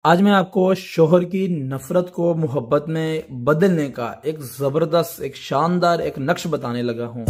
आज मैं आपको शोहर की नफरत को मोहब्बत में बदलने का एक जबरदस्त, एक शानदार, एक नक्श बताने लगा हूं।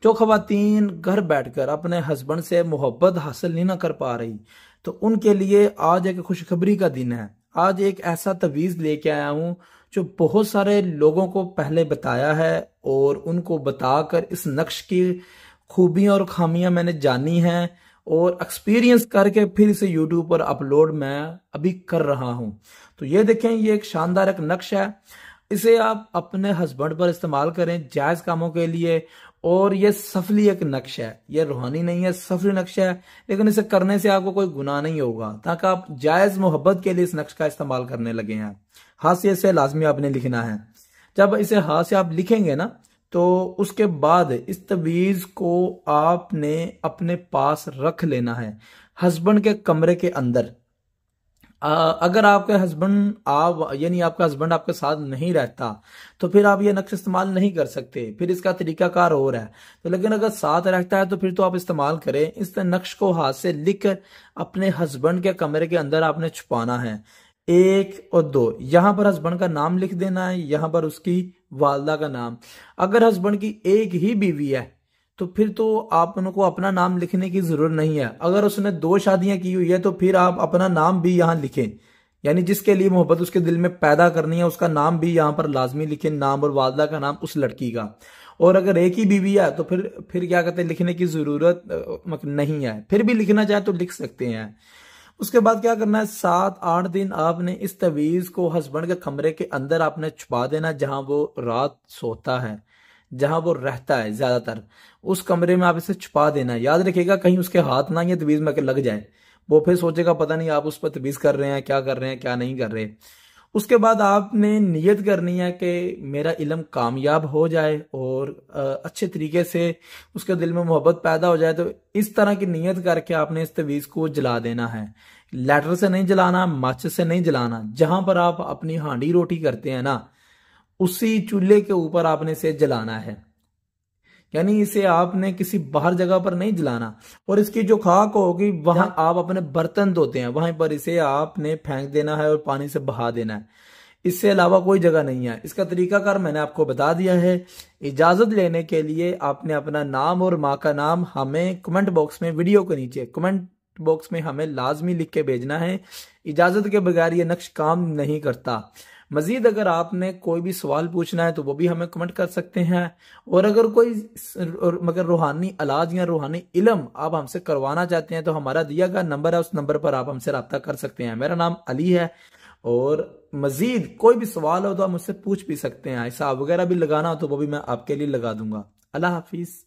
जो खवातीन घर बैठकर अपने हस्बैंड से मोहब्बत हासिल नहीं ना कर पा रही, तो उनके लिए आज एक खुशखबरी का दिन है। आज एक ऐसा तवीज़ लेके आया हूं जो बहुत सारे लोगों को पहले बताया है और उनको बताकर इस नक्श की खूबियां और खामियां मैंने जानी हैं और एक्सपीरियंस करके फिर इसे यूट्यूब पर अपलोड मैं अभी कर रहा हूं। तो ये देखें, ये एक शानदार एक नक्श है। इसे आप अपने हस्बैंड पर इस्तेमाल करें जायज कामों के लिए। और ये सफली एक नक्श है, ये रूहानी नहीं है, सफली नक्श है, लेकिन इसे करने से आपको कोई गुनाह नहीं होगा, ताकि आप जायज मोहब्बत के लिए इस नक्श का इस्तेमाल करने लगे हैं। हाशिए से लाजमी आपने लिखना है। जब इसे हाथ से आप लिखेंगे ना, तो उसके बाद इस तवीज को आपने अपने पास रख लेना है, हस्बैंड के कमरे के अंदर। अगर आपके हस्बैंड यानी आपका हस्बैंड आपके साथ नहीं रहता, तो फिर आप ये नक्श इस्तेमाल नहीं कर सकते, फिर इसका तरीकाकार और है। तो लेकिन अगर साथ रहता है तो फिर तो आप इस्तेमाल करें। इस नक्श को हाथ से लिखकर अपने हस्बैंड के कमरे के अंदर आपने छुपाना है। 1 और 2 यहां पर हस्बैंड का नाम लिख देना है, यहां पर उसकी वालदा का नाम। अगर हस्बैंड की एक ही बीवी है तो फिर तो आप उनको अपना नाम लिखने की जरूरत नहीं है। अगर उसने 2 शादियां की हुई है तो फिर आप अपना नाम भी यहां लिखें, यानी जिसके लिए मोहब्बत उसके दिल में पैदा करनी है उसका नाम भी यहां पर लाजमी लिखें, नाम और वालदा का नाम उस लड़की का। और अगर एक ही बीवी है तो फिर क्या कहते हैं, लिखने की जरूरत नहीं है। फिर भी लिखना चाहे तो लिख सकते हैं। उसके बाद क्या करना है, 7-8 दिन आपने इस तवीज को हस्बैंड के कमरे के अंदर आपने छुपा देना, जहां वो रात सोता है, जहां वो रहता है ज्यादातर, उस कमरे में आप इसे छुपा देना है। याद रखिएगा कहीं उसके हाथ ना ये तवीज में लग जाए, वो फिर सोचेगा पता नहीं आप उस पर तवीज कर रहे हैं, क्या कर रहे हैं क्या नहीं कर रहे। उसके बाद आपने नियत करनी है कि मेरा इल्म कामयाब हो जाए और अच्छे तरीके से उसके दिल में मोहब्बत पैदा हो जाए। तो इस तरह की नियत करके आपने इस तवीज को जला देना है। लाइटर से नहीं जलाना, माचिस से नहीं जलाना। जहां पर आप अपनी हांडी रोटी करते हैं ना, उसी चूल्हे के ऊपर आपने इसे जलाना है, यानी इसे आपने किसी बाहर जगह पर नहीं जलाना। और इसकी जो खाक होगी वहां आप अपने बर्तन धोते हैं वहां पर इसे आपने फेंक देना है और पानी से बहा देना है। इससे अलावा कोई जगह नहीं है। इसका तरीकाकार मैंने आपको बता दिया है। इजाजत लेने के लिए आपने अपना नाम और माँ का नाम हमें कमेंट बॉक्स में, वीडियो के नीचे कमेंट बॉक्स में हमें लाजमी लिख के भेजना है। इजाजत के बगैर ये नक्श काम नहीं करता। मजीद अगर आपने कोई भी सवाल पूछना है तो वो भी हमें कमेंट कर सकते हैं। और अगर कोई मगर रूहानी इलाज या रूहानी इल्म आप हमसे करवाना चाहते हैं तो हमारा दिया गया नंबर है, उस नंबर पर आप हमसे रब्ता कर सकते हैं। मेरा नाम अली है। और मजीद कोई भी सवाल हो तो आप मुझसे पूछ भी सकते हैं। हिसाब वगैरह भी लगाना हो तो वो भी मैं आपके लिए लगा दूंगा। अल्लाह हाफिज।